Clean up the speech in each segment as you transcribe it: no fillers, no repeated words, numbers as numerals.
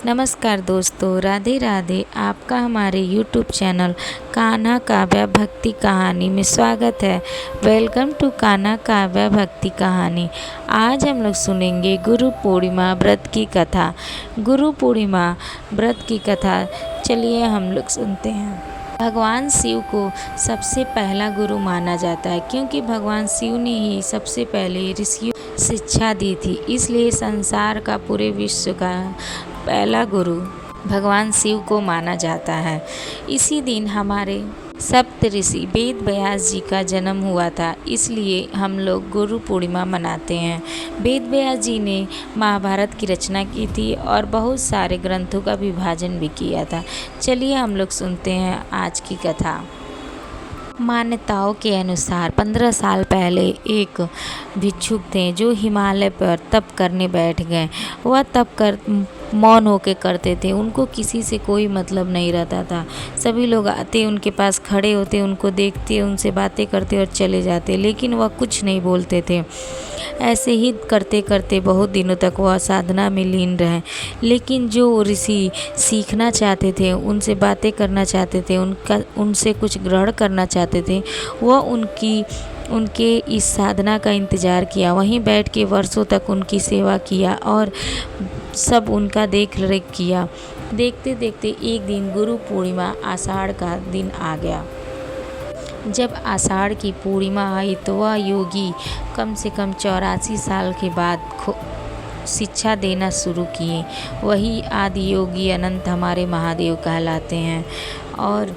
नमस्कार दोस्तों, राधे राधे। आपका हमारे YouTube चैनल कान्हा काव्य भक्ति कहानी में स्वागत है। वेलकम टू कान्हा काव्य भक्ति कहानी। आज हम लोग सुनेंगे गुरु पूर्णिमा व्रत की कथा। गुरु पूर्णिमा व्रत की कथा चलिए हम लोग सुनते हैं। भगवान शिव को सबसे पहला गुरु माना जाता है, क्योंकि भगवान शिव ने ही सबसे पहले ऋषियों को शिक्षा दी थी। इसलिए संसार का पूरे विश्व का पहला गुरु भगवान शिव को माना जाता है। इसी दिन हमारे सप्त ऋषि वेद व्यास जी का जन्म हुआ था, इसलिए हम लोग गुरु पूर्णिमा मनाते हैं। वेद व्यास जी ने महाभारत की रचना की थी और बहुत सारे ग्रंथों का विभाजन भी किया था। चलिए हम लोग सुनते हैं आज की कथा। मान्यताओं के अनुसार 15 साल पहले एक भिक्षुक थे जो हिमालय पर तप करने बैठ गए। वह तप कर मौन होकर करते थे। उनको किसी से कोई मतलब नहीं रहता था। सभी लोग आते, उनके पास खड़े होते, उनको देखते, उनसे बातें करते और चले जाते, लेकिन वह कुछ नहीं बोलते थे। ऐसे ही करते करते बहुत दिनों तक वह साधना में लीन रहे। लेकिन जो ऋषि सीखना चाहते थे, उनसे बातें करना चाहते थे, उनसे कुछ ग्रहण करना चाहते थे, वह उनके इस साधना का इंतज़ार किया। वहीं बैठ के वर्षों तक उनकी सेवा किया और सब उनका देख रेख किया। देखते देखते एक दिन गुरु पूर्णिमा आषाढ़ का दिन आ गया। जब आषाढ़ की पूर्णिमा आई तो वह योगी कम से कम 84 साल के बाद शिक्षा देना शुरू किए। वही आदि योगी अनंत हमारे महादेव कहलाते हैं। और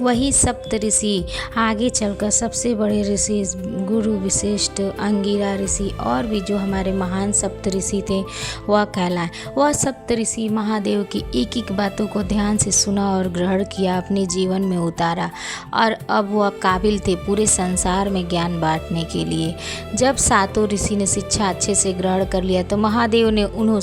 वही सप्त ऋषि आगे चलकर सबसे बड़े ऋषि गुरु विशिष्ट, अंगिरा ऋषि और भी जो हमारे महान सप्त ऋषि थे वह कहलाए। वह सप्त ऋषि महादेव की एक एक बातों को ध्यान से सुना और ग्रहण किया, अपने जीवन में उतारा और अब वह काबिल थे पूरे संसार में ज्ञान बांटने के लिए। जब सातों ऋषि ने शिक्षा अच्छे से ग्रहण कर लिया तो महादेव ने उन्हें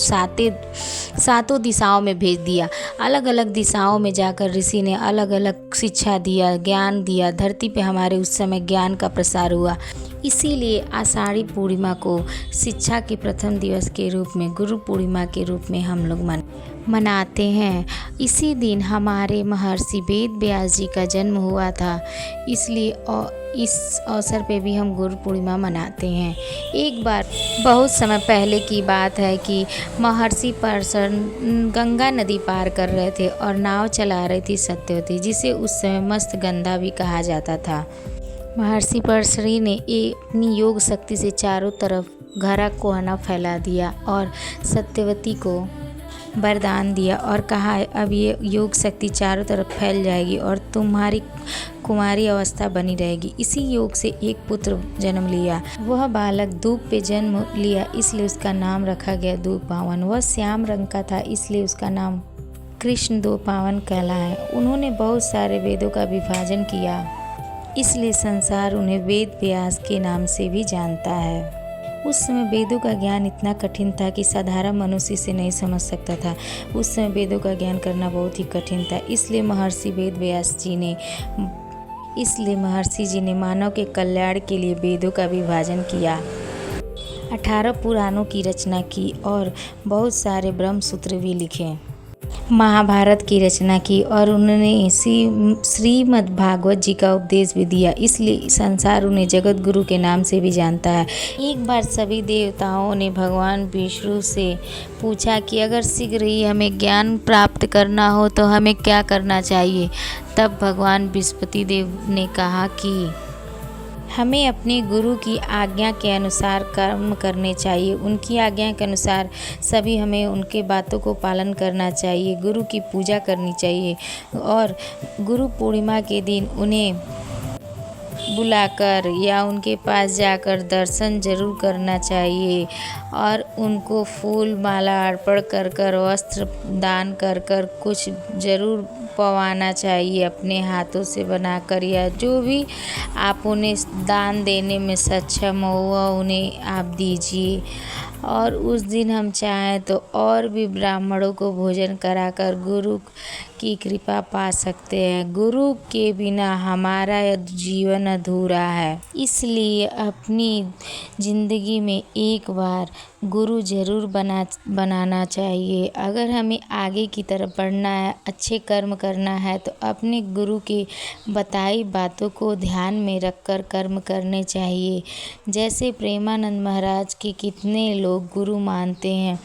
सातों दिशाओं में भेज दिया। अलग अलग दिशाओं में जाकर ऋषि ने अलग अलग शिक्षा दिया, ज्ञान दिया। धरती पे हमारे उस समय ज्ञान का प्रसार हुआ। इसीलिए आषाढ़ी पूर्णिमा को शिक्षा के प्रथम दिवस के रूप में गुरु पूर्णिमा के रूप में हम लोग मनाते हैं। इसी दिन हमारे महर्षि वेद व्यास जी का जन्म हुआ था, इसलिए इस अवसर पे भी हम गुरु पूर्णिमा मनाते हैं। एक बार बहुत समय पहले की बात है कि महर्षि परशर गंगा नदी पार कर रहे थे और नाव चला रही थी सत्यवती, जिसे उस समय मस्त गंगा भी कहा जाता था। महर्षि परशरी ने अपनी योग शक्ति से चारों तरफ घरा कोहना फैला दिया और सत्यवती को वरदान दिया और कहा, अब ये योग शक्ति चारों तरफ फैल जाएगी और तुम्हारी कुमारी अवस्था बनी रहेगी। इसी योग से एक पुत्र जन्म लिया। वह बालक दूब पे जन्म लिया, इसलिए उसका नाम रखा गया दूब पावन। वह श्याम रंग का था, इसलिए उसका नाम कृष्ण दो पावन कहलाया। उन्होंने बहुत सारे वेदों का विभाजन किया, इसलिए संसार उन्हें वेद व्यास के नाम से भी जानता है। उस समय वेदों का ज्ञान इतना कठिन था कि साधारण मनुष्य से नहीं समझ सकता था। उस समय वेदों का ज्ञान करना बहुत ही कठिन था। इसलिए महर्षि जी ने मानव के कल्याण के लिए वेदों का विभाजन किया, 18 पुराणों की रचना की और बहुत सारे ब्रह्म सूत्र भी लिखे, महाभारत की रचना की और उन्होंने श्रीमद् भागवत जी का उपदेश भी दिया। इसलिए संसार उन्हें जगत गुरु के नाम से भी जानता है। एक बार सभी देवताओं ने भगवान विष्णु से पूछा कि अगर शीघ्र ही हमें ज्ञान प्राप्त करना हो तो हमें क्या करना चाहिए। तब भगवान बृहस्पति देव ने कहा कि हमें अपने गुरु की आज्ञा के अनुसार कर्म करने चाहिए। उनकी आज्ञा के अनुसार सभी हमें उनके बातों को पालन करना चाहिए, गुरु की पूजा करनी चाहिए और गुरु पूर्णिमा के दिन उन्हें बुलाकर या उनके पास जाकर दर्शन जरूर करना चाहिए और उनको फूल माला अर्पण कर वस्त्र दान कर कुछ जरूर पवाना चाहिए, अपने हाथों से बनाकर या जो भी आप उन्हें दान देने में सक्षम हो वह उन्हें आप दीजिए। और उस दिन हम चाहें तो और भी ब्राह्मणों को भोजन कराकर गुरु की कृपा पा सकते हैं। गुरु के बिना हमारा जीवन अधूरा है, इसलिए अपनी ज़िंदगी में एक बार गुरु ज़रूर बनाना चाहिए। अगर हमें आगे की तरफ बढ़ना है, अच्छे कर्म करना है तो अपने गुरु की बताई बातों को ध्यान में रखकर कर्म करने चाहिए। जैसे प्रेमानंद महाराज के कितने लोग गुरु मानते हैं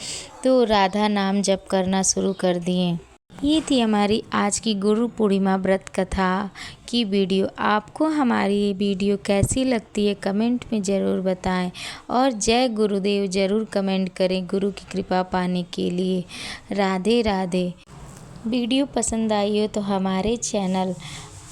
तो राधा नाम जप करना शुरू कर दिए। ये थी हमारी आज की गुरु पूर्णिमा व्रत कथा की वीडियो। आपको हमारी ये वीडियो कैसी लगती है कमेंट में ज़रूर बताएं और जय गुरुदेव ज़रूर कमेंट करें गुरु की कृपा पाने के लिए। राधे राधे। वीडियो पसंद आई हो तो हमारे चैनल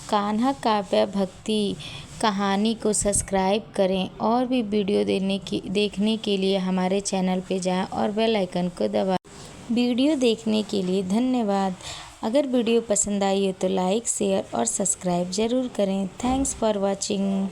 कान्हा काव्य भक्ति कहानी को सब्सक्राइब करें और भी वीडियो देखने के लिए हमारे चैनल पे जाएं और बेल आइकन को दबाएं। वीडियो देखने के लिए धन्यवाद। अगर वीडियो पसंद आई हो तो लाइक, शेयर और सब्सक्राइब ज़रूर करें। Thanks for watching.